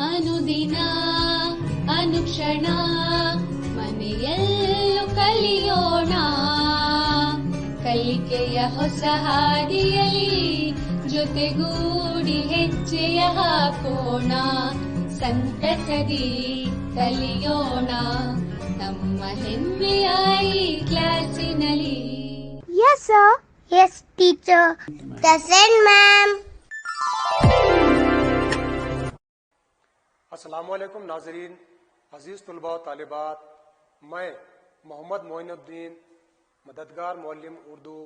ಅನುದಿನ ಅನುಕ್ಷಣ ಮನೆಯಲ್ಲೂ ಕಲಿಯೋಣ, ಕಲಿಕೆಯ ಹೊಸ ಹಾದಿಯಲ್ಲಿ ಜೊತೆಗೂಡಿ ಹೆಜ್ಜೆಯ ಹಾಕೋಣ, ಸಂತಸದಿ ಕಲಿಯೋಣ ನಮ್ಮ ಹೆಮ್ಮೆಯ ಈ ಕ್ಲಾಸಿನಲ್ಲಿ. Yes sir. Yes teacher. Present ma'am. अस्सलामुअलैकुम नाज़रीन, अजीज़ तुलबा व तालिबात, मैं मोहम्मद मोइनुद्दीन, मददगार मौलिम उर्दू,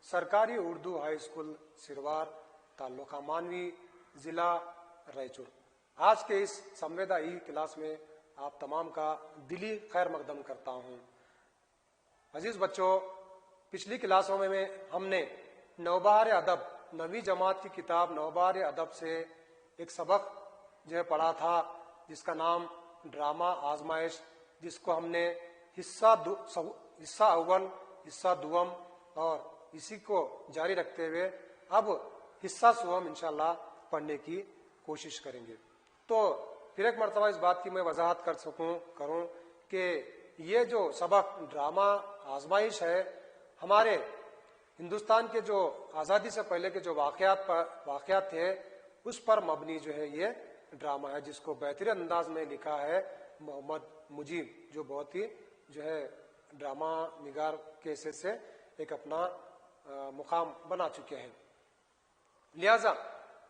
सरकारी उर्दू हाई स्कूल सिरवार, ताल्लुका मानवी, ज़िला रायचूर। आज के इस संवेदा ई क्लास में आप तमाम का दिली खैर मकदम करता हूँ। अजीज़ बच्चों, पिछली क्लासों में हमने नौबहार अदब 9वीं जमात की किताब नौबहार अदब से एक सबक जो है पढ़ा था, जिसका नाम ड्रामा आजमाइश, जिसको हमने हिस्सा अव्वल, हिस्सा दुवम और इसी को जारी रखते हुए अब हिस्सा सुवम इंशाल्लाह पढ़ने की कोशिश करेंगे। तो फिर एक मरतबा इस बात की मैं वजाहत करूं कि ये जो सबक ड्रामा आजमाइश है, हमारे हिंदुस्तान के जो आज़ादी से पहले के जो वाक़यात थे उस पर मबनी जो है ये ड्रामा है, जिसको बेहतरीन अंदाज में लिखा है मोहम्मद मुजीब, जो बहुत ही जो है ड्रामा निगार के हैसियत से एक अपना मुकाम बना चुके हैं। लिहाजा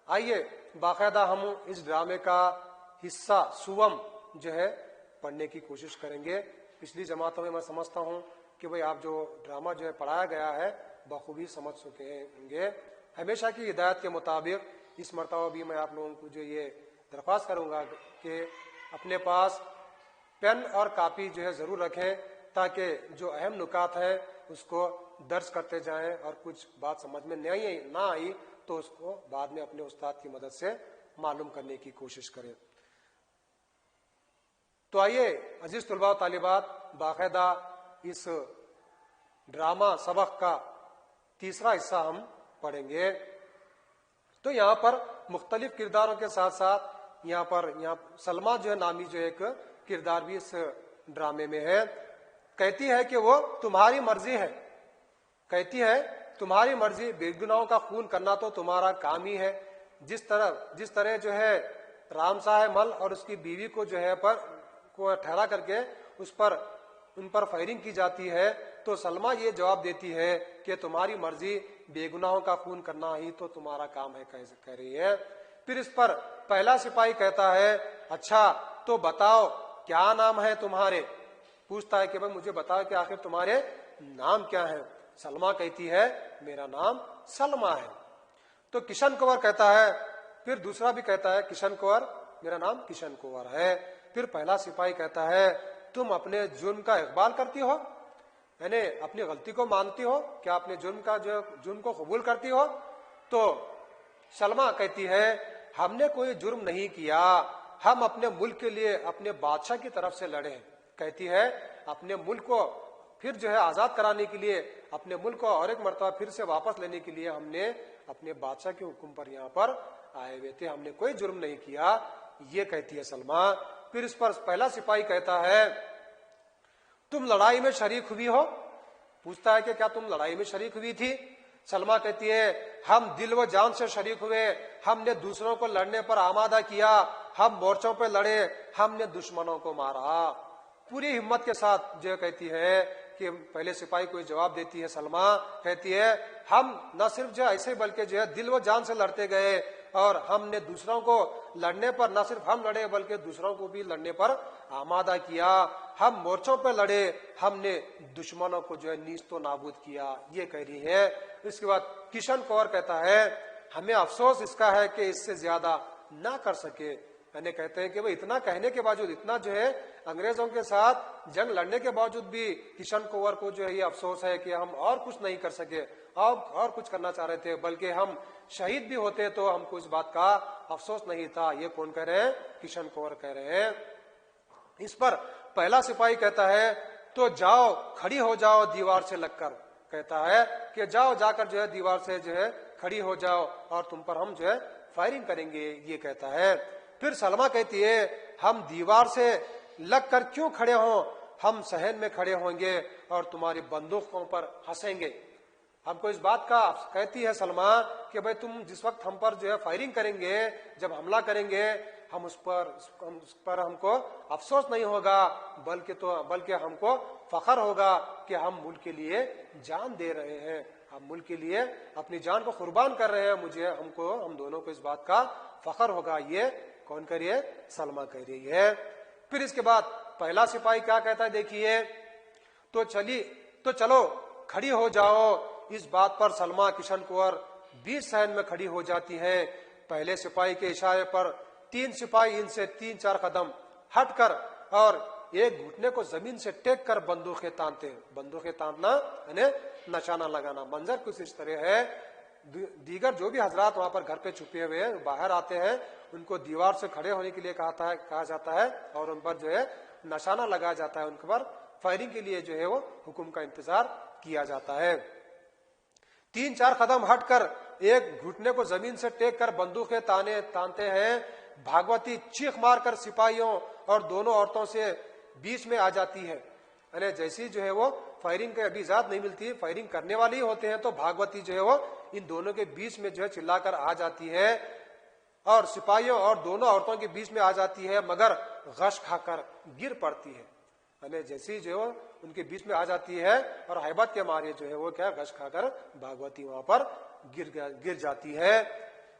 आइए बाकायदा हम इस ड्रामे का हिस्सा सुवम जो है पढ़ने की कोशिश करेंगे। पिछली जमातों में मैं समझता हूँ कि भाई आप जो ड्रामा जो है पढ़ाया गया है बखूबी समझ चुके होंगे। हमेशा की हिदायत के मुताबिक इस मरतबा भी मैं आप लोगों को जो ये दरख्वास्त करूंगा कि अपने पास पेन और कापी जो है जरूर रखें, ताकि जो अहम नुकात है उसको दर्ज करते जाएं और कुछ बात समझ में ना आई तो उसको बाद में अपने उस्ताद की मदद से मालूम करने की कोशिश करें। तो आइए अजीज तुलबा व तालिबात, बाकायदा इस ड्रामा सबक का तीसरा हिस्सा हम पढ़ेंगे। तो यहाँ पर मुख्तलिफ किरदारों के साथ साथ यहाँ सलमा जो है नामी जो एक किरदार भी इस ड्रामे में है। कहती है कि वो तुम्हारी मर्जी है, कहती है तुम्हारी मर्जी, बेगुनाहों का खून करना तो तुम्हारा काम ही है। जिस तरह जो है राम साहब मल और उसकी बीवी को जो है को ठहरा करके उन पर फायरिंग की जाती है, तो सलमा ये जवाब देती है कि तुम्हारी मर्जी, बेगुनाहों का खून करना ही तो तुम्हारा काम है, कह रही है। फिर इस पर पहला सिपाही कहता है, अच्छा तो बताओ क्या नाम है तुम्हारे। पूछता है कि भाई मुझे बताओ कि आखिर तुम्हारे नाम क्या है। सलमा कहती है मेरा नाम सलमा है। तो किशन कुंवर कहता है, फिर दूसरा भी कहता है किशन कुंवर, मेरा नाम किशन कुंवर है। फिर पहला सिपाही कहता है तुम अपने जुर्म का इकबाल करती हो, यानी अपनी गलती को मानती हो, क्या अपने जुर्म को कबूल करती हो। तो सलमा कहती है हमने कोई जुर्म नहीं किया, हम अपने मुल्क के लिए अपने बादशाह की तरफ से लड़े। कहती है अपने मुल्क को फिर जो है आजाद कराने के लिए, अपने मुल्क को और एक मरतबा फिर से वापस लेने के लिए हमने अपने बादशाह के हुक्म पर यहाँ पर आए हुए थे, हमने कोई जुर्म नहीं किया, ये कहती है सलमा। फिर इस पर पहला सिपाही कहता है तुम लड़ाई में शरीक हुई हो। पूछता है कि क्या तुम लड़ाई में शरीक हुई थी। सलमा कहती है हम दिल व जान से शरीक हुए, हमने दूसरों को लड़ने पर आमादा किया, हम मोर्चों पर लड़े, हमने दुश्मनों को मारा। पूरी हिम्मत के साथ जो कहती है कि पहले सिपाही को जवाब देती है सलमा, कहती है हम न सिर्फ जो ऐसे बल्कि जो है दिल व जान से लड़ते गए, और हमने दूसरों को लड़ने पर न सिर्फ हम लड़े बल्कि दूसरों को भी लड़ने पर आमादा किया, हम मोर्चों पर लड़े, हमने दुश्मनों को जो है नीस्तो नाबूद किया, ये कह रही है। इसके बाद किशन कुंवर कहता है हमें अफसोस इसका है कि इससे ज्यादा ना कर सके। यानी कहते हैं कि भाई इतना कहने के बावजूद, इतना जो है अंग्रेजों के साथ जंग लड़ने के बावजूद भी किशन कुंवर को जो है ये अफसोस है कि हम और कुछ नहीं कर सके, और कुछ करना चाह रहे थे, बल्कि हम शहीद भी होते तो हमको इस बात का अफसोस नहीं था। ये कौन कह रहे हैं? किशन कुंवर कह रहे हैं। इस पर पहला सिपाही कहता है तो जाओ खड़ी हो जाओ दीवार से लगकर, कहता है कि जाओ जाकर जो है दीवार से जो है खड़ी हो जाओ और तुम पर हम जो है फायरिंग करेंगे, ये कहता है। फिर सलमा कहती है हम दीवार से लग कर क्यों खड़े हों, हम सहन में खड़े होंगे और तुम्हारी बंदूकों पर हंसेंगे। हमको इस बात का कहती है सलमा कि भाई तुम जिस वक्त हम पर जो है फायरिंग करेंगे, जब हमला करेंगे, हम उस पर हमको अफसोस नहीं होगा, बल्कि हमको फख्र होगा कि हम मुल्क के लिए जान दे रहे हैं, हम मुल्क के लिए अपनी जान को कुर्बान कर रहे हैं। हम दोनों को इस बात का फख्र होगा। ये कौन कह रही है? सलमा कह रही है। फिर इसके बाद पहला सिपाही क्या कहता है देखिए, तो चलो खड़ी हो जाओ। इस बात पर सलमा किशन कुंवर बीच सहन में खड़ी हो जाती हैं। पहले सिपाही के इशारे पर 3 सिपाही इनसे 3-4 कदम हटकर और एक घुटने को जमीन से टेक कर बंदूकें तानते हैं। बंदूकें तानना यानी निशाना लगाना। मंजर कुछ इस तरह है। दीगर जो भी हजरात वहां पर घर पे छुपे हुए हैं बाहर आते हैं, उनको दीवार से खड़े होने के लिए कहा जाता है और उन पर जो है निशाना लगाया जाता है, उनके पर फायरिंग के लिए जो है वो हुक्म का इंतजार किया जाता है। 3-4 कदम हटकर एक घुटने को जमीन से टेक कर बंदूकें तानते हैं। भागवती चीख मारकर सिपाहियों और दोनों औरतों से बीच में आ जाती है। यानी जैसी जो है वो फायरिंग की अभी इजाजत नहीं मिलती, फायरिंग करने वाले ही होते हैं, तो भागवती जो है वो इन दोनों के बीच में जो है चिल्लाकर आ जाती है और सिपाहियों और दोनों औरतों के बीच में आ जाती है, मगर गश खाकर गिर पड़ती है। यानी जैसी जो है उनके बीच में आ जाती है और हैबत के मारे जो है वो क्या गश खाकर भागवती वहां पर गिर जाती है।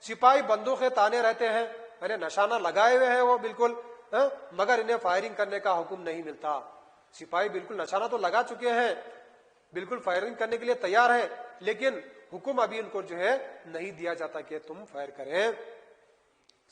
सिपाही बंदूकें ताने रहते हैं, यानी निशाना लगाए हुए हैं वो बिल्कुल, मगर इन्हें फायरिंग करने का हुक्म नहीं मिलता। सिपाही बिल्कुल निशाना तो लगा चुके हैं, बिल्कुल फायरिंग करने के लिए तैयार है, लेकिन हुक्म अभी उनको जो है नहीं दिया जाता कि तुम फायर करें।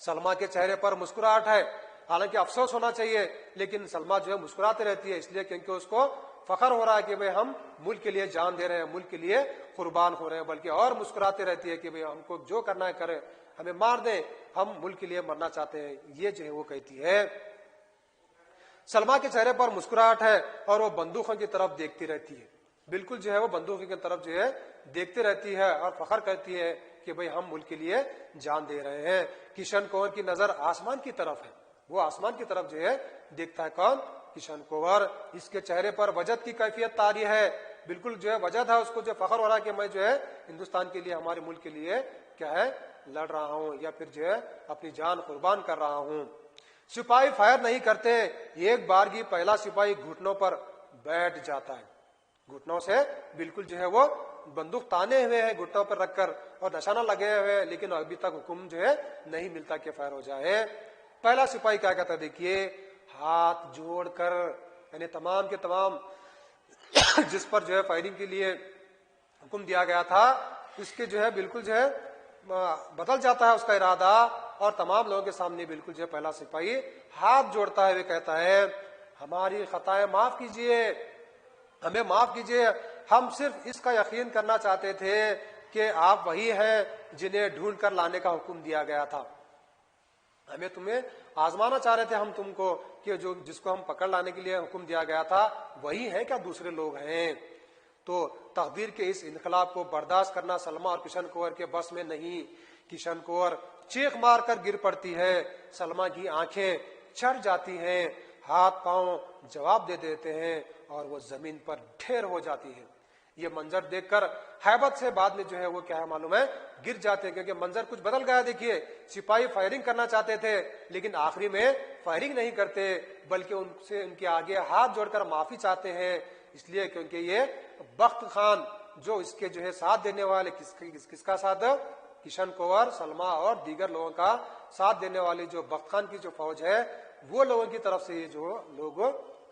सलमा के चेहरे पर मुस्कुराहट है, हालांकि अफसोस होना चाहिए, लेकिन सलमा जो है मुस्कुराती रहती है, इसलिए क्योंकि उसको फख्र हो रहा है कि भाई हम मुल्क के लिए जान दे रहे हैं, मुल्क के लिए कुर्बान हो रहे हैं। बल्कि और मुस्कुराती रहती है कि भाई हमको जो करना है करें, हमें मार दें, हम मुल्क के लिए मरना चाहते हैं, ये जो है वो कहती है। सलमा के चेहरे पर मुस्कुराहट है और वो बंदूकों की तरफ देखती रहती है, बिल्कुल जो है वो बंदूकों की तरफ जो है देखती रहती है और फख्र करती है कि भाई हम मुल्क के लिए जान दे रहे हैं। किशन कुंवर की नजर आसमान की तरफ है, वो आसमान की तरफ जो है देखता है। कौन? किशन कुंवर। इसके चेहरे पर वजद की कैफियत तारी है, बिल्कुल जो है वजद है, उसको जो फख्र हो रहा है कि मैं जो है हिंदुस्तान के लिए, हमारे मुल्क के लिए क्या है लड़ रहा हूं, या फिर जो है अपनी जान कुर्बान कर रहा हूं। सिपाही फायर नहीं करते। एक बार की पहला सिपाही घुटनों पर बैठ जाता है, घुटनों से बिल्कुल जो है वो बंदूक ताने हुए हैं घुटनों पर रखकर और निशाना लगे हुए हैं, लेकिन अभी तक हुक्म जो है नहीं मिलता कि फायर हो जाए। पहला सिपाही क्या कहता है देखिए, हाथ जोड़कर, यानी तमाम के तमाम जिस पर जो है फायरिंग के लिए हुक्म दिया गया था, इसके जो है बिल्कुल जो है बदल जाता है उसका इरादा और तमाम लोगों के सामने बिल्कुल जो है पहला सिपाही हाथ जोड़ता है, वे कहता है हमारी खताएं माफ कीजिए, हमें माफ कीजिए, हम सिर्फ इसका यकीन करना चाहते थे कि आप वही हैं जिन्हें ढूंढ कर लाने का हुक्म दिया गया था। हमें तुम्हें आजमाना चाह रहे थे हम तुमको कि जो जिसको हम पकड़ लाने के लिए हुक्म दिया गया था वही है क्या दूसरे लोग हैं। तो तकदीर के इस इनकलाब को बर्दाश्त करना सलमा और किशन कुंवर के बस में नहीं। किशन कुंवर चीख मार कर गिर पड़ती है, सलमा की आंखें चढ़ जाती हैं, हाथ पांव जवाब दे देते हैं और वो जमीन पर ढेर हो जाती है। ये मंजर देखकर हैबत से बाद में जो है वो क्या है मालूम है गिर जाते हैं, क्योंकि मंजर कुछ बदल गया। देखिए सिपाही फायरिंग करना चाहते थे लेकिन आखिरी में फायरिंग नहीं करते, बल्कि उनसे उनके आगे हाथ जोड़कर माफी चाहते हैं, इसलिए क्योंकि ये बख्त खान जो इसके जो है साथ देने वाले किसका साथ, किशन कुंवर, सलमा और दीगर लोगों का साथ देने वाली जो बख्त खान की जो फौज है वो लोगों की तरफ से ये जो लोग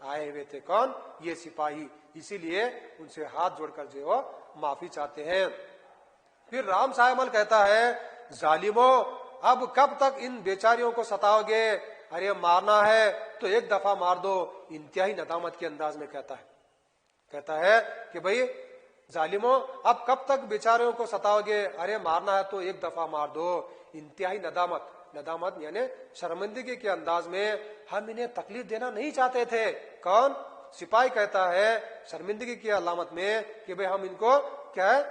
आए हुए थे, कौन, ये सिपाही, इसीलिए उनसे हाथ जोड़कर जो वो माफी चाहते हैं। फिर राम साहेबल कहता है जालिमो अब कब तक इन बेचारियों को सताओगे, अरे मारना है तो एक दफा मार दो, इंतहाई नदामत के अंदाज में कहता है कि भाई जालिमो अब कब तक बेचारियों को सताओगे, अरे मारना है तो एक दफा मार दो, इंतहाई नदामत यानी शर्मिंदगी के अंदाज में, हम इन्हें तकलीफ देना नहीं चाहते थे। कौन, सिपाही कहता है शर्मिंदगी की अलामत में कि भाई हम इनको क्या है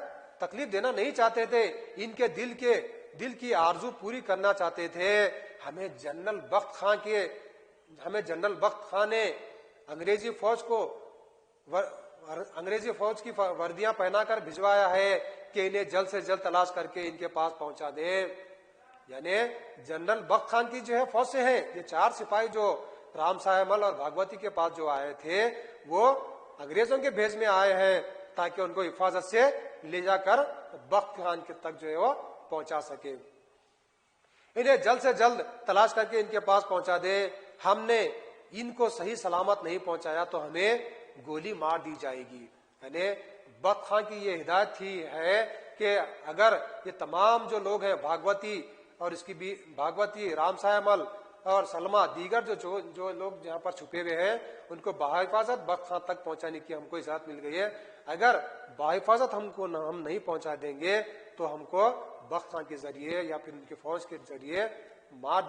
तकलीफ देना नहीं चाहते थे, इनके दिल की आरजू पूरी करना चाहते थे। हमें जनरल बख्त खान ने अंग्रेजी फौज की वर्दियां पहनाकर भिजवाया है कि इन्हें जल्द से जल्द तलाश करके इनके पास पहुंचा दे। यानी जनरल बख्त खान की जो है फौज से है ये 4 सिपाही जो राम साहेमल और भागवती के पास जो आए थे वो अंग्रेजों के भेष में आए हैं ताकि उनको हिफाजत से ले जाकर बख्त खान के तक जो है वो पहुंचा सके। इन्हें जल्द से जल्द तलाश करके इनके पास पहुंचा दे। हमने इनको सही सलामत नहीं पहुंचाया तो हमें गोली मार दी जाएगी। यानी बख्त खान की ये हिदायत थी है कि अगर ये तमाम जो लोग हैं भागवती राम साहेमल और सलमा दीगर जो लोग यहाँ पर छुपे हुए हैं उनको बाहिफाजत बख्त खान तक पहुंचाने की हमको इजाजत मिल गई है। अगर बाहिफाजत हम नहीं पहुंचा देंगे तो हमको बख्त खान के जरिए या फिर उनके फौज के जरिए मार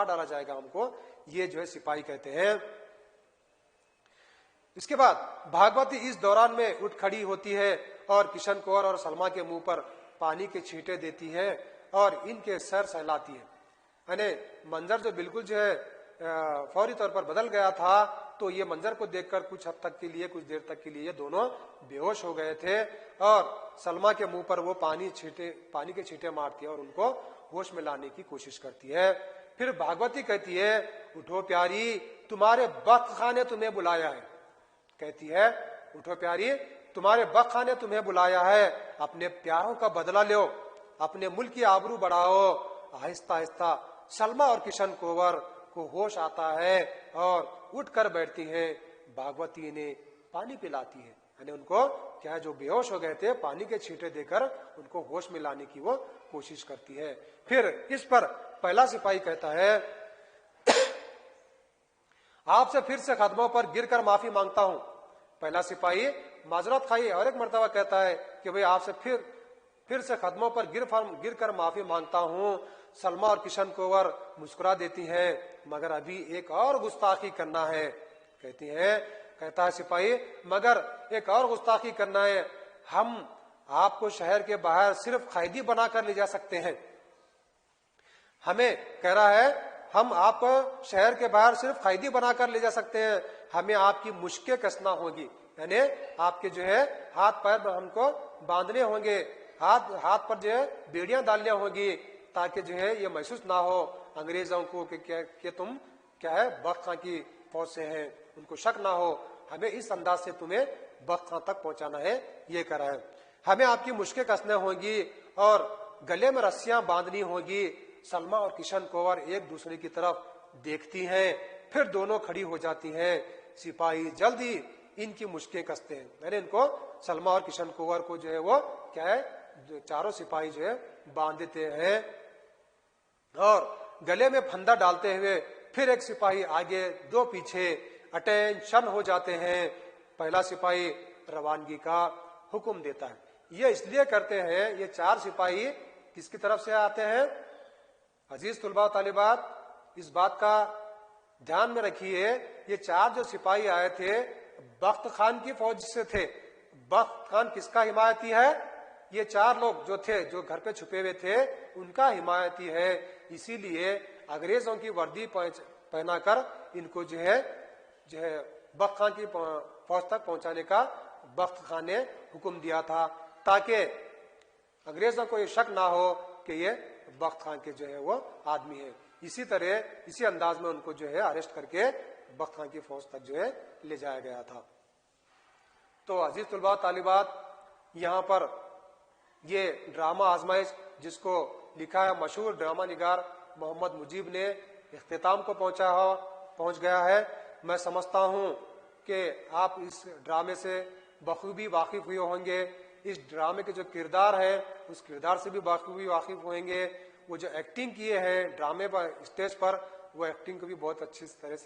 डाला जाएगा हमको, ये जो है सिपाही कहते हैं। इसके बाद भागवती इस दौरान में उठ खड़ी होती है और किशन कौर और सलमा के मुंह पर पानी के छींटे देती है और इनके सर सहलाती है। यानी मंजर जो बिल्कुल जो है फौरी तौर पर बदल गया था, तो ये मंजर को देखकर कुछ देर तक के लिए ये दोनों बेहोश हो गए थे और सलमा के मुंह पर वो पानी के छींटे मारती है और उनको होश में लाने की कोशिश करती है। फिर भागवती कहती है, उठो प्यारी, तुम्हारे बख्त खान ने तुम्हें बुलाया है। कहती है, उठो प्यारी, तुम्हारे बख्त खान ने तुम्हें बुलाया है, अपने प्यारों का बदला लो, अपने मुल्क की आबरू बढ़ाओ। आहिस्ता आहिस्ता सलमा और किशन कोवर को होश आता है और उठकर बैठती हैं। भागवती इन्हें पानी पिलाती है। यानी उनको क्या है, जो बेहोश हो गए थे, पानी के छींटे देकर उनको होश में लाने की वो कोशिश करती है। फिर इस पर पहला सिपाही कहता है, आपसे फिर से कदमों पर गिरकर माफी मांगता हूं। पहला सिपाही माजरत खाई और एक मर्तबा कहता है कि भाई आपसे फिर से कदमों पर गिरकर माफी मांगता हूं। सलमा और किशन कोवर मुस्कुरा देती हैं, मगर अभी एक और गुस्ताखी करना है। कहता है सिपाही, मगर एक और गुस्ताखी करना है, हम आपको शहर के बाहर सिर्फ कैदी बनाकर ले जा सकते हैं। हमें कह रहा है, हम आपको शहर के बाहर सिर्फ कैदी बनाकर ले जा सकते हैं, हमें आपकी मुश्कें कसना होगी। यानी आपके जो है हाथ पैर हमको बांधने होंगे, हाथ पर जो है बेड़ियां डालनी होगी, ताकि जो है ये महसूस ना हो अंग्रेजों को कि तुम क्या है बख्त खान की फौज से हैं, उनको शक ना हो। हमें इस अंदाज से तुम्हें बख्त खान तक पहुंचाना है, ये करा है। हमें आपकी मुश्कें कसने होंगी और गले में रस्सियां बांधनी होगी। सलमा और किशन कोवर एक दूसरे की तरफ देखती हैं, फिर दोनों खड़ी हो जाती हैं। सिपाही जल्दी इनकी मुश्कें कसते हैं। मैंने इनको सलमा और किशन कोवर को जो है वो क्या है, जो चारों सिपाही जो है बांध देते हैं और गले में फंदा डालते हुए फिर एक सिपाही आगे दो पीछे अटेंशन हो जाते हैं। पहला सिपाही रवानगी का हुक्म देता है। ये इसलिए करते हैं, ये 4 सिपाही किसकी तरफ से आते हैं? अजीज तुलबा तालिबात, इस बात का ध्यान में रखिए, ये 4 जो सिपाही आए थे बख्त खान की फौज से थे। बख्त खान किसका हिमायती है? ये 4 लोग जो थे, जो घर पे छुपे हुए थे, उनका हिमायती है। इसीलिए अंग्रेजों की वर्दी पहनाकर इनको जो है बख्त खान की फौज तक पहुंचाने का बख्त खान ने हुक्म दिया था, ताकि अंग्रेजों को ये शक ना हो कि ये बख्त खान के जो है वो आदमी है। इसी अंदाज में उनको जो है अरेस्ट करके बख्त खान की फौज तक जो है ले जाया गया था। तो अजीज तुलबा तालिबात, यहाँ पर ये ड्रामा आजमाइश जिसको लिखा है मशहूर ड्रामा निगार मोहम्मद मुजीब ने, इख्तिताम को पहुंच गया है। मैं समझता हूं कि आप इस ड्रामे से बखूबी वाकिफ हुए होंगे। इस ड्रामे के जो किरदार है उस किरदार से भी बखूबी वाकिफ होंगे। वो जो एक्टिंग किए हैं ड्रामे पर, स्टेज पर, वो एक्टिंग को भी बहुत अच्छी तरह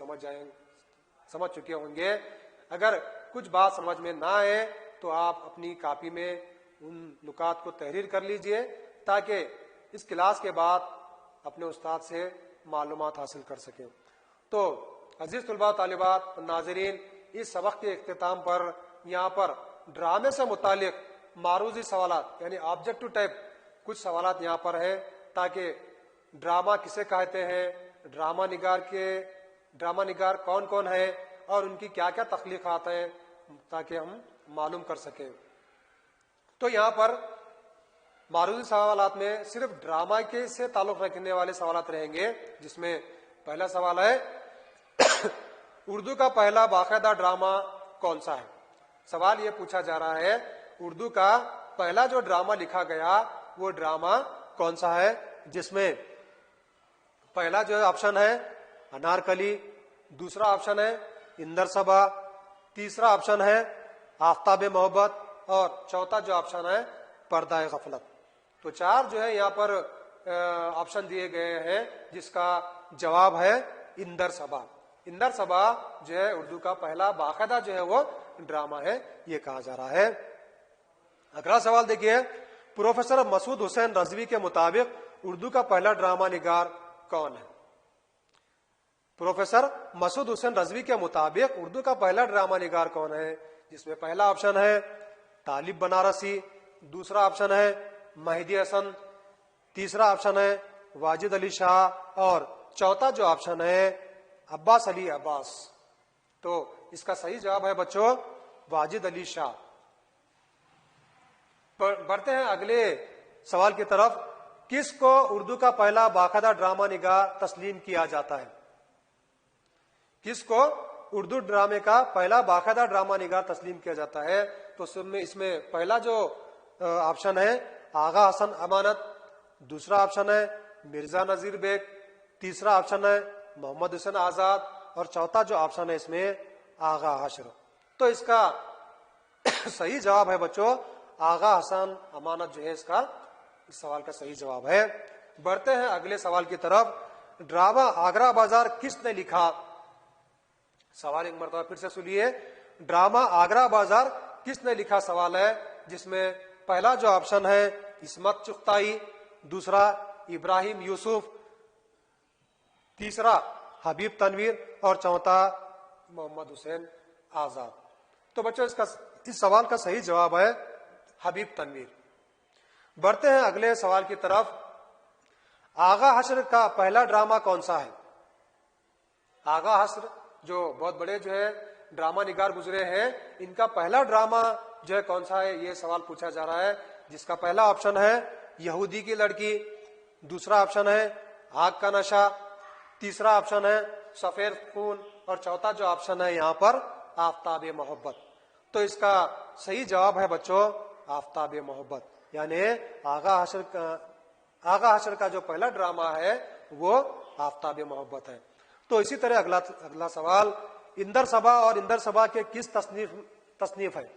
समझ चुके होंगे। अगर कुछ बात समझ में ना आए तो आप अपनी कॉपी में उन नुकात को तहरीर कर लीजिए, ताकि इस क्लास के बाद अपने उस्ताद से मालूमात हासिल कर सकें। तो अजीज तुलबा तालिबात नाजरीन, इस सबक के इख्तिताम पर यहाँ पर ड्रामे से मुतालिक मारूजी सवालात यानी ऑब्जेक्टिव टाइप कुछ सवालात यहाँ पर है, ताकि ड्रामा किसे कहते हैं, ड्रामा निगार कौन कौन है और उनकी क्या क्या तख्लीकात है, ताकि हम मालूम कर सकें। तो यहाँ पर मारूजी सवालात में सिर्फ ड्रामा के से ताल्लुक रखने वाले सवालात रहेंगे, जिसमें पहला सवाल है उर्दू का पहला बाकायदा ड्रामा कौन सा है। सवाल ये पूछा जा रहा है उर्दू का पहला जो ड्रामा लिखा गया वो ड्रामा कौन सा है, जिसमें पहला जो ऑप्शन है अनारकली, दूसरा ऑप्शन है इंदर सबा, तीसरा ऑप्शन है आफ्ताब मोहब्बत और चौथा जो ऑप्शन है पर्दा गफलत। तो चार जो है यहाँ पर ऑप्शन दिए गए हैं, जिसका जवाब है इंदर सबा। इंदर सबा जो है उर्दू का पहला बाकायदा जो है वो ड्रामा है, ये कहा जा रहा है। अगला सवाल देखिए, प्रोफेसर मसूद हुसैन रजवी के मुताबिक उर्दू का पहला ड्रामा निगार कौन है। प्रोफेसर मसूद हुसैन रजवी के मुताबिक उर्दू का पहला ड्रामा निगार कौन है, जिसमें पहला ऑप्शन है तालिब बनारसी, दूसरा ऑप्शन है मेहदी हसन, तीसरा ऑप्शन है वाजिद अली शाह और चौथा जो ऑप्शन है अब्बास अली अब्बास। तो इसका सही जवाब है बच्चों वाजिद अली शाह। बढ़ते हैं अगले सवाल की तरफ, किसको उर्दू का पहला बाकायदा ड्रामा निगार तस्लीम किया जाता है। किसको उर्दू ड्रामे का पहला बाकायदा ड्रामा निगार तस्लीम किया जाता है। तो इसमें पहला जो ऑप्शन है आगा हसन अमानत, दूसरा ऑप्शन है मिर्जा नजीर बेग, तीसरा ऑप्शन है मोहम्मद हुसैन आजाद और चौथा जो ऑप्शन है इसमें आगा हशर। तो इसका सही जवाब है बच्चों आगा हसन अमानत जो है इसका इस सवाल का सही जवाब है। बढ़ते हैं अगले सवाल की तरफ, ड्रामा आगरा बाजार किसने लिखा। सवाल एक मरतबा फिर से सुनिए, ड्रामा आगरा बाजार किसने लिखा सवाल है, जिसमें पहला जो ऑप्शन है इस्मत चुगताई, दूसरा इब्राहिम यूसुफ, तीसरा हबीब तनवीर और चौथा मोहम्मद हुसैन आजाद। तो बच्चों इस सवाल का सही जवाब है हबीब तनवीर। बढ़ते हैं अगले सवाल की तरफ, आगा हश्र का पहला ड्रामा कौन सा है। आगा हश्र जो बहुत बड़े जो है ड्रामा निगार गुजरे हैं, इनका पहला ड्रामा जो है कौन सा है, ये सवाल पूछा जा रहा है, जिसका पहला ऑप्शन है यहूदी की लड़की, दूसरा ऑप्शन है आग का नशा, तीसरा ऑप्शन है सफेद खून और चौथा जो ऑप्शन है यहाँ पर आफ्ताब मोहब्बत। तो इसका सही जवाब है बच्चों आफ्ताब मोहब्बत, यानी आगा हश्र का जो पहला ड्रामा है वो आफ्ताब मोहब्बत है। तो इसी तरह अगला सवाल, इंदर सबा और इंदर सबा के किस तसनीफ है।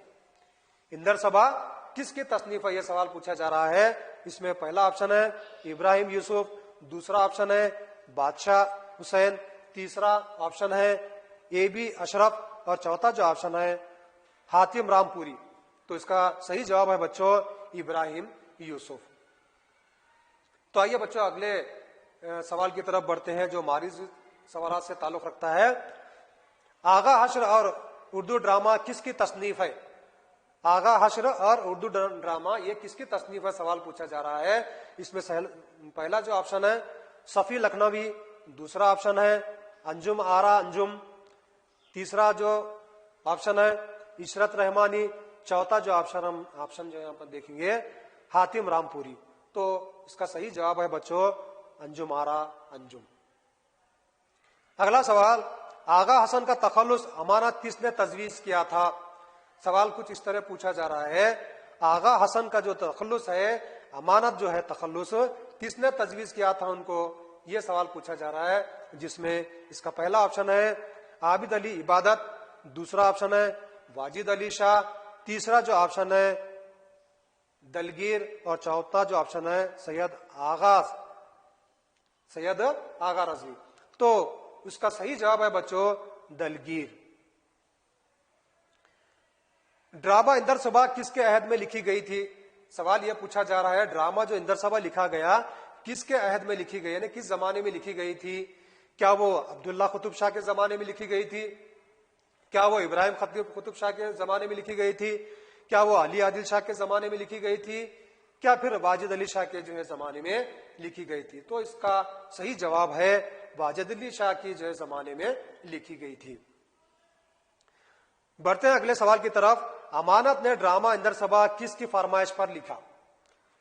इंदर सबा किसकी तसनीफ है, यह सवाल पूछा जा रहा है। इसमें पहला ऑप्शन है इब्राहिम यूसुफ, दूसरा ऑप्शन है बादशाह हुसैन, तीसरा ऑप्शन है AB अशरफ और चौथा जो ऑप्शन है हातिम रामपुरी। तो इसका सही जवाब है बच्चों इब्राहिम यूसुफ। तो आइए बच्चों अगले सवाल की तरफ बढ़ते हैं, जो मारिज सवाल से ताल्लुक रखता है। आगा हश्र और उर्दू ड्रामा किसकी तसनीफ है। आगा हश्र और उर्दू ड्रामा ये किसकी तसनीफ है, सवाल पूछा जा रहा है। इसमें पहला जो ऑप्शन है सफी लखनवी, दूसरा ऑप्शन है अंजुम आरा अंजुम, तीसरा जो ऑप्शन है इशरत रहमानी, चौथा जो ऑप्शन जो यहाँ पर देखेंगे हातिम रामपुरी। तो इसका सही जवाब है बच्चों अंजुम आरा अंजुम। अगला सवाल, आगा हसन का तखल्लुस अमानत किसने तजवीज किया था। सवाल कुछ इस तरह पूछा जा रहा है, आगा हसन का जो तखल्लुस है, अमानत जो है तखल्लुस, किसने तजवीज किया था उनको, ये सवाल पूछा जा रहा है। जिसमें इसका पहला ऑप्शन है आबिद अली इबादत, दूसरा ऑप्शन है वाजिद अली शाह, तीसरा जो ऑप्शन है दलगीर और चौथा जो ऑप्शन है सैयद आगा रजवी। तो उसका सही जवाब है बच्चों दलगीर। ड्रामा इंदर सबा किसके अहद में लिखी गई थी। सवाल यह पूछा जा रहा है ड्रामा जो इंदर सबा लिखा गया किसके अहद में लिखी गई, यानी किस जमाने में लिखी गई थी। क्या वो अब्दुल्ला कुतुब शाह के जमाने में लिखी गई थी, क्या वो इब्राहिम कुतुब शाह के जमाने में लिखी गई थी, क्या वो अली आदिल शाह के जमाने में लिखी गई थी, क्या फिर वाजिद अली शाह के जो है जमाने में लिखी गई थी? तो इसका सही जवाब है वाजिद अली शाह की जो है जमाने में लिखी गई थी। बढ़ते हैं अगले सवाल की तरफ। अमानत ने ड्रामा इंदर सभा किसकी फरमाइश पर लिखा?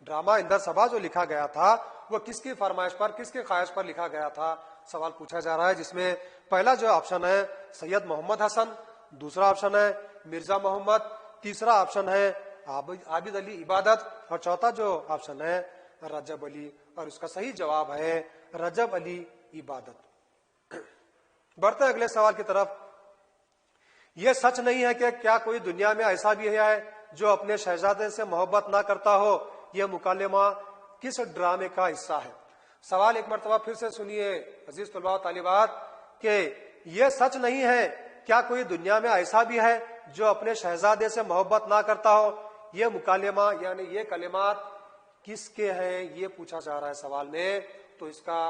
ड्रामा इंदर सभा जो लिखा गया था वो किसकी फरमाइश पर, किसके ख्वाहिश पर लिखा गया था, सवाल पूछा जा रहा है। जिसमें पहला जो ऑप्शन है सैयद मोहम्मद हसन, दूसरा ऑप्शन है मिर्जा मोहम्मद, तीसरा ऑप्शन है आबिद अली इबादत और चौथा जो ऑप्शन है रजब अली, और उसका सही जवाब है रजब अली इबादत। बढ़ते हैं अगले सवाल की तरफ। यह सच नहीं है कि क्या कोई दुनिया में ऐसा भी है जो अपने शहजादे से मोहब्बत ना करता हो? यह मुकालमा किस ड्रामे का हिस्सा है? सवाल एक मरतबा फिर से सुनिए अजीज तलबा व तालिबात, कि यह सच नहीं है क्या कोई दुनिया में ऐसा भी है जो अपने शहजादे से मोहब्बत ना करता हो? यह मुकालमा यानी ये कलिमात किसके हैं, ये पूछा जा रहा है सवाल में। तो इसका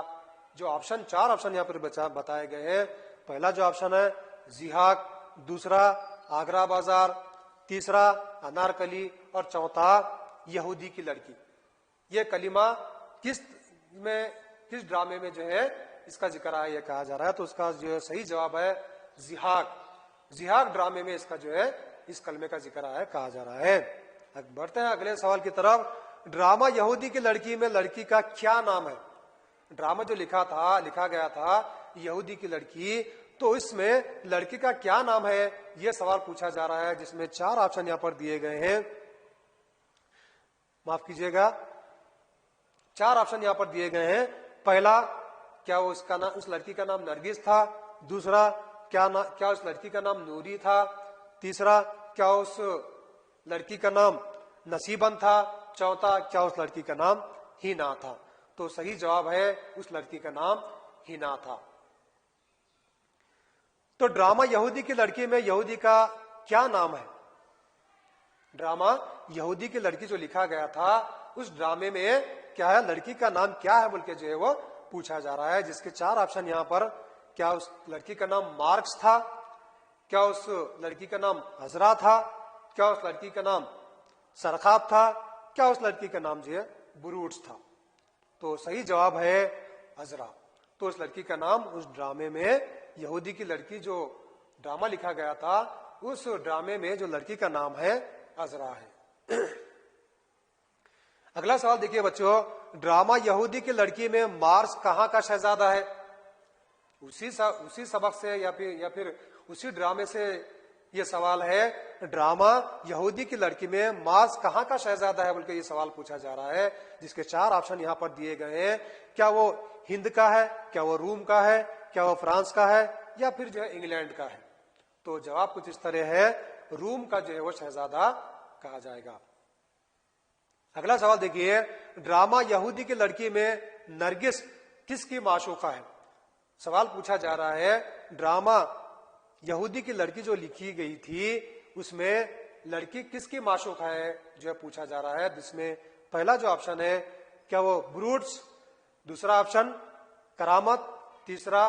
जो ऑप्शन, 4 ऑप्शन यहाँ पर बताए गए हैं। पहला जो ऑप्शन है जिहाक, दूसरा आगरा बाजार, तीसरा अनारकली और चौथा यहूदी की लड़की। ये कलिमा किस ड्रामे में जो है इसका जिक्र है, ये कहा जा रहा है। तो उसका जो सही जवाब है जिहाक ड्रामे में इसका जो है इस कलमे का जिक्र है, कहा जा रहा है। अब बढ़ते हैं अगले सवाल की तरफ। ड्रामा यहूदी की लड़की में लड़की का क्या नाम है? ड्रामा जो लिखा गया था यहूदी की लड़की, तो इसमें लड़की का क्या नाम है, यह सवाल पूछा जा रहा है। जिसमें 4 ऑप्शन यहां पर दिए गए हैं, माफ कीजिएगा 4 ऑप्शन यहां पर दिए गए हैं। पहला, क्या वो उसका नाम, उस लड़की का नाम नरगिस था? दूसरा, क्या उस लड़की का नाम नूरी था? तीसरा, क्या उस लड़की का नाम नसीबन था? चौथा, क्या उस लड़की का नाम हिना था? तो सही जवाब है उस लड़की का नाम हिना था। तो ड्रामा यहूदी की लड़की में यहूदी का क्या नाम है? ड्रामा यहूदी की लड़की जो लिखा गया था उस ड्रामे में क्या है, लड़की का नाम क्या है बोल के जो है वो पूछा जा रहा है। जिसके 4 ऑप्शन यहां पर, क्या उस लड़की का नाम मार्क्स था? क्या उस लड़की का नाम हजरा था? क्या उस लड़की का नाम सरखाब था? क्या उस लड़की का नाम जो है बुरूट्स था? तो सही जवाब है हजरा। तो उस लड़की का नाम, उस ड्रामे में यहूदी की लड़की जो ड्रामा लिखा गया था उस ड्रामे में जो लड़की का नाम है हजरा है। अगला सवाल देखिए बच्चों, ड्रामा यहूदी की लड़की में मार्स कहां का शहजादा है? उसी सबक से या फिर उसी ड्रामे से ये सवाल है। ड्रामा यहूदी की लड़की में मार्स कहां का शहजादा है बल्कि ये सवाल पूछा जा रहा है। जिसके 4 ऑप्शन यहां पर दिए गए हैं। क्या वो हिंद का है? क्या वो रूम का है? क्या वो फ्रांस का है? या फिर जो है इंग्लैंड का है? तो जवाब कुछ इस तरह है, रूम का जो है वो शहजादा कहा जाएगा। अगला सवाल देखिए, ड्रामा यहूदी की लड़की में नरगिस किसकी माशूका है? सवाल पूछा जा रहा है, ड्रामा यहूदी की लड़की जो लिखी गई थी उसमें लड़की किसकी माशूका है जो है पूछा जा रहा है। जिसमें पहला जो ऑप्शन है, क्या वो ब्रूट्स? दूसरा ऑप्शन करामत, तीसरा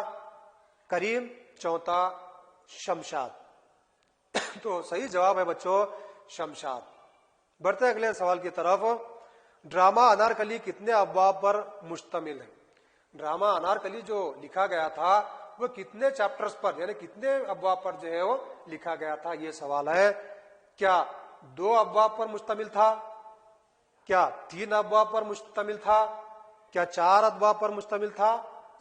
करीम, चौथा शमशाद। तो सही जवाब है बच्चों शमशाद। बढ़ते हैं अगले सवाल की तरफ। ड्रामा अनारकली कितने अब्वाब पर मुश्तमिल है? ड्रामा अनारकली जो लिखा गया था वो कितने चैप्टर्स पर यानी कितने अब्वाब पर जो है वो लिखा गया था, ये सवाल है। क्या 2 अब्वाब पर मुश्तमिल था? क्या 3 अब्वाब पर मुश्तमिल था? क्या 4 अब्वाब पर मुश्तमिल था?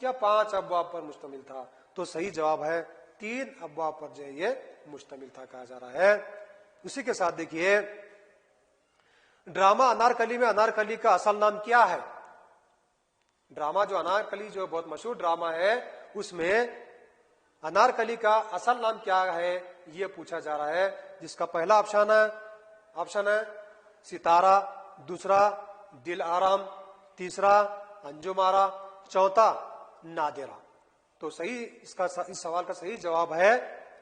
या 5 अब्वाब पर मुश्तमिल था? तो सही जवाब है 3 अब्वाब पर जो है ये मुश्तमिल था, कहा जा रहा है। उसी के साथ देखिए, ड्रामा अनारकली में अनारकली का असल नाम क्या है? ड्रामा जो अनारकली जो बहुत मशहूर ड्रामा है उसमें अनारकली का असल नाम क्या है ये पूछा जा रहा है। जिसका पहला ऑप्शन है सितारा, दूसरा दिल आराम, तीसरा अंजुमारा, चौथा नादिरा। तो इस सवाल का सही जवाब है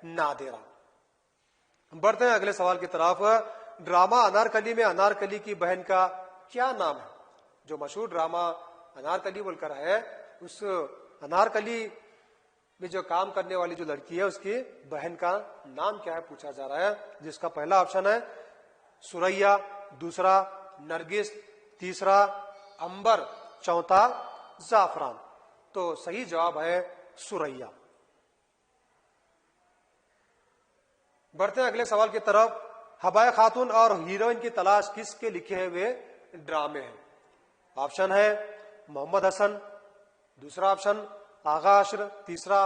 नादिरा। बढ़ते हैं अगले सवाल की तरफ। ड्रामा अनारकली में अनारकली की बहन का क्या नाम है? जो मशहूर ड्रामा अनारकली बोलकर है, उस अनारकली में जो काम करने वाली जो लड़की है उसकी बहन का नाम क्या है पूछा जा रहा है। जिसका पहला ऑप्शन है सुरैया, दूसरा नरगिस, तीसरा अंबर, चौथा जाफरान। तो सही जवाब है सुरैया। बढ़ते हैं अगले सवाल की तरफ। हबाए खातून और हीरोइन की तलाश किसके लिखे हुए ड्रामे हैं? ऑप्शन है मोहम्मद हसन, दूसरा ऑप्शन आगा अशर, तीसरा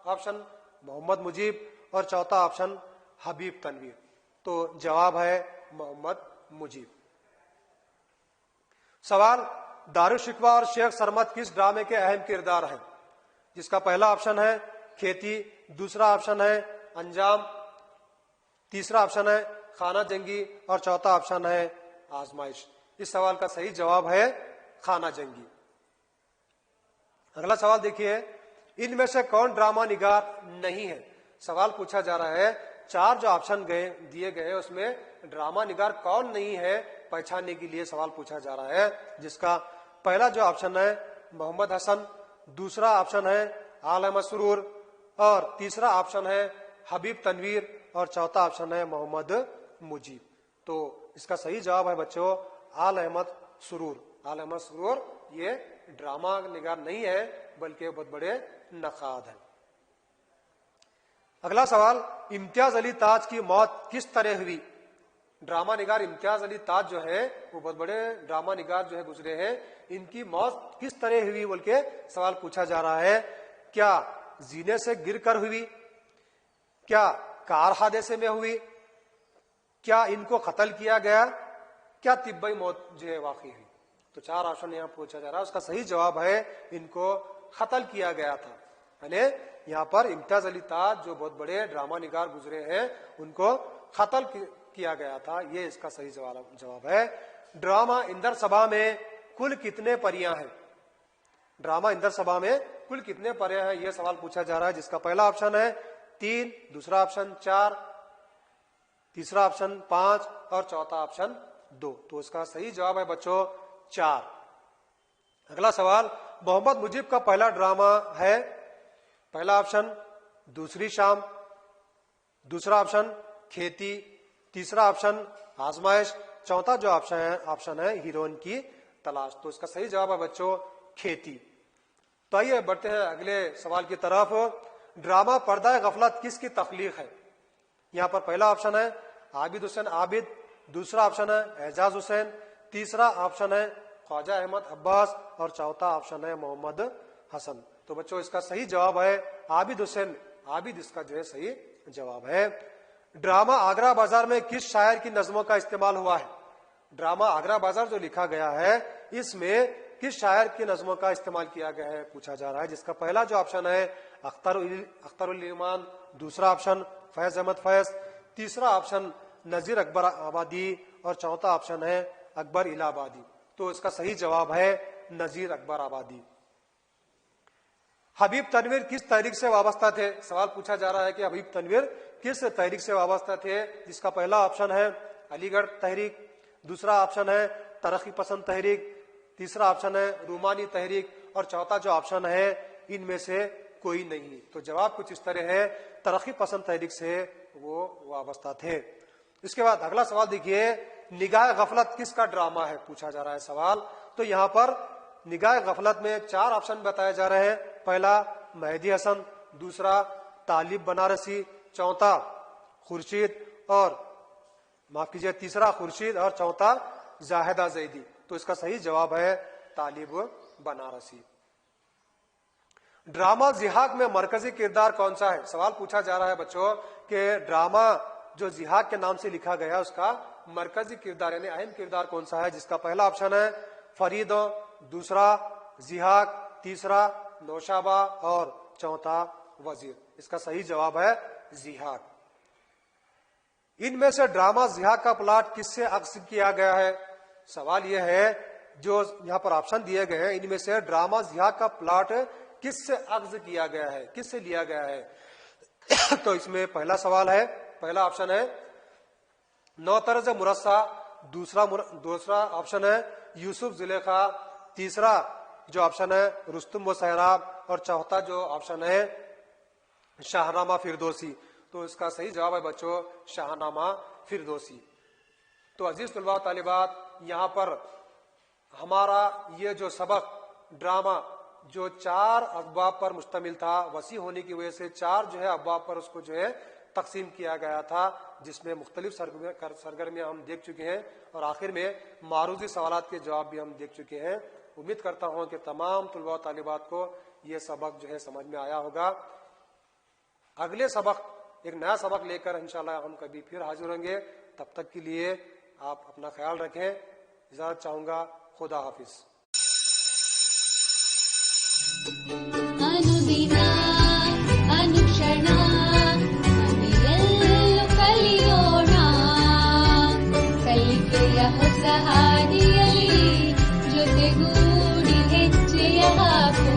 ऑप्शन मोहम्मद मुजीब और चौथा ऑप्शन हबीब तनवीर। तो जवाब है मोहम्मद मुजीब। सवाल, दारुल शिकवा और शेख सरमद किस ड्रामे के अहम किरदार हैं? जिसका पहला ऑप्शन है खेती, दूसरा ऑप्शन है अंजाम, तीसरा ऑप्शन है खाना जंगी और चौथा ऑप्शन है आजमाइश। इस सवाल का सही जवाब है खाना जंगी। अगला सवाल देखिए, इनमें से कौन ड्रामा निगार नहीं है? सवाल पूछा जा रहा है, चार जो ऑप्शन दिए गए उसमें ड्रामा निगार कौन नहीं है पहचानने के लिए सवाल पूछा जा रहा है। जिसका पहला जो ऑप्शन है मोहम्मद हसन, दूसरा ऑप्शन है आल अहमद सुरूर और तीसरा ऑप्शन है हबीब तनवीर और चौथा ऑप्शन है मोहम्मद मुजीब। तो इसका सही जवाब है बच्चों आल अहमद सुरूर। आल अहमद सुरूर ये ड्रामा निगार नहीं है बल्कि बहुत बड़े नखाद हैं। अगला सवाल, इम्तियाज अली ताज की मौत किस तरह हुई? ड्रामा निगार इम्तियाज अली ताज जो है वो बहुत बड़े ड्रामा निगार जो है गुजरे हैं, इनकी मौत किस तरह हुई बोल के सवाल पूछा जा रहा है। क्या जीने से गिरकर हुई, क्या कार हादसे में हुई, क्या इनको कत्ल किया गया, क्या तिब्बई मौत जो है वाकई हुई? तो चार ऑप्शन यहाँ पूछा जा रहा है। उसका सही जवाब है इनको कत्ल किया गया था। यानी यहाँ पर इम्तियाज अली ताज जो बहुत बड़े ड्रामा निगार गुजरे हैं उनको कत्ल किया गया था। ये इसका सही जवाब है। ड्रामा इंदर सभा में कुल कितने परियां हैं? ड्रामा इंदर सभा में कुल कितने परियां हैं ये सवाल पूछा जा रहा है। जिसका पहला ऑप्शन है 3, दूसरा ऑप्शन 4, तीसरा ऑप्शन 5 और चौथा ऑप्शन 2। तो इसका सही जवाब है बच्चों 4। अगला सवाल, मोहम्मद मुजीब का पहला ड्रामा है, पहला ऑप्शन दूसरी शाम, दूसरा ऑप्शन खेती, तीसरा ऑप्शन आजमाइश, चौथा जो ऑप्शन है हीरोइन की तलाश। तो इसका सही जवाब है बच्चों खेती। तो आइए बढ़ते हैं अगले सवाल की तरफ। ड्रामा पर्दा गफलत किसकी तख्लीक है? यहाँ पर पहला ऑप्शन है आबिद हुसैन आबिद, दूसरा ऑप्शन है एजाज हुसैन, तीसरा ऑप्शन है ख्वाजा अहमद अब्बास और चौथा ऑप्शन है मोहम्मद हसन। तो बच्चों इसका सही जवाब है आबिद हुसैन आबिद, इसका जो है सही जवाब है। ड्रामा आगरा बाजार में किस शायर की नज्मों का इस्तेमाल हुआ है? ड्रामा आगरा बाजार जो लिखा गया है इसमें किस शायर की नज्मों का इस्तेमाल किया गया है पूछा जा रहा है। जिसका पहला जो ऑप्शन है अख्तरुल ईमान, दूसरा ऑप्शन फैज अहमद फैज, तीसरा ऑप्शन नजीर अकबर आबादी और चौथा ऑप्शन है अकबर इलाहाबादी। तो इसका सही जवाब है नजीर अकबर आबादी। हबीब तनवीर किस तहरीक से वाबस्ता थे? सवाल पूछा जा रहा है कि हबीब तनवीर किस तहरीक से वाबस्ता थे। जिसका पहला ऑप्शन है अलीगढ़ तहरीक, दूसरा ऑप्शन है तरक्की पसंद तहरीक, तीसरा ऑप्शन है रूमानी तहरीक और चौथा जो ऑप्शन है इनमें से कोई नहीं। तो जवाब कुछ इस तरह है तरक्की पसंद तहरीक से वो वाबस्ता थे। इसके बाद अगला सवाल देखिए, निगाह गफलत किसका ड्रामा है पूछा जा रहा है सवाल। तो यहाँ पर निगाह गफलत में 4 ऑप्शन बताए जा रहे हैं। पहला मेहदी हसन, दूसरा तालिब बनारसी, चौथा खुर्शीद और माफ कीजिए तीसरा खुर्शीद और चौथा जाहिदा जैदी। तो इसका सही जवाब है तालिब बनारसी। ड्रामा जिहाक में मरकजी किरदार कौन सा है? सवाल पूछा जा रहा है बच्चों कि ड्रामा जो जिहाक के नाम से लिखा गया उसका मरकजी किरदार यानी अहम किरदार कौन सा है। जिसका पहला ऑप्शन है फरीद, दूसरा जिहाक, तीसरा नौशाबा और चौथा वजीर। इसका सही जवाब है जिहाक। इनमें से ड्रामा जिहाक का प्लॉट किससे अक्स किया गया है? सवाल यह है जो यहाँ पर ऑप्शन दिए गए हैं इनमें से ड्रामा जिहाक का प्लॉट किससे अक्स किया गया है, किससे लिया गया है? तो इसमें पहला सवाल है, पहला ऑप्शन है नौतरज मुरस्सा, दूसरा ऑप्शन है यूसुफ जुलेखा, तीसरा जो ऑप्शन है रुस्तुम व सहराब और चौथा जो ऑप्शन है शाहनामा फिरदौसी। तो इसका सही जवाब है बच्चों शाहनामा फिरदौसी। तो अजीज तुलबा तालिबात यहाँ पर हमारा ये जो सबक ड्रामा जो 4 अब्वाब पर मुश्तमिल था, वसी होने की वजह से 4 जो है अब्वाब पर उसको जो है तकसीम किया गया था, जिसमें मुख्तलिफ सरगर्मियां हम देख चुके हैं और आखिर में मारूजी सवालात के जवाब भी हम देख चुके हैं। उम्मीद करता हूं कि तमाम तुलबा और तालिबात को ये सबक जो है समझ में आया होगा। अगले सबक, एक नया सबक लेकर इंशाल्लाह हम कभी फिर हाजिर होंगे। तब तक के लिए आप अपना ख्याल रखें। इजाजत चाहूंगा। खुदा हाफिज। अनुदिನ ಅನುಕ್ಷಣ ನಮಿಗೆಲ್ಲೂ ಕಲಿಯೋಣ, ಕಲಿಕೆಯ ಹೊಸ ಹಾದಿಯಲ್ಲಿ ಜೊತೆಗೂಡಿ ಹೆಜ್ಜೆಯ ಹಾಕೋಣ.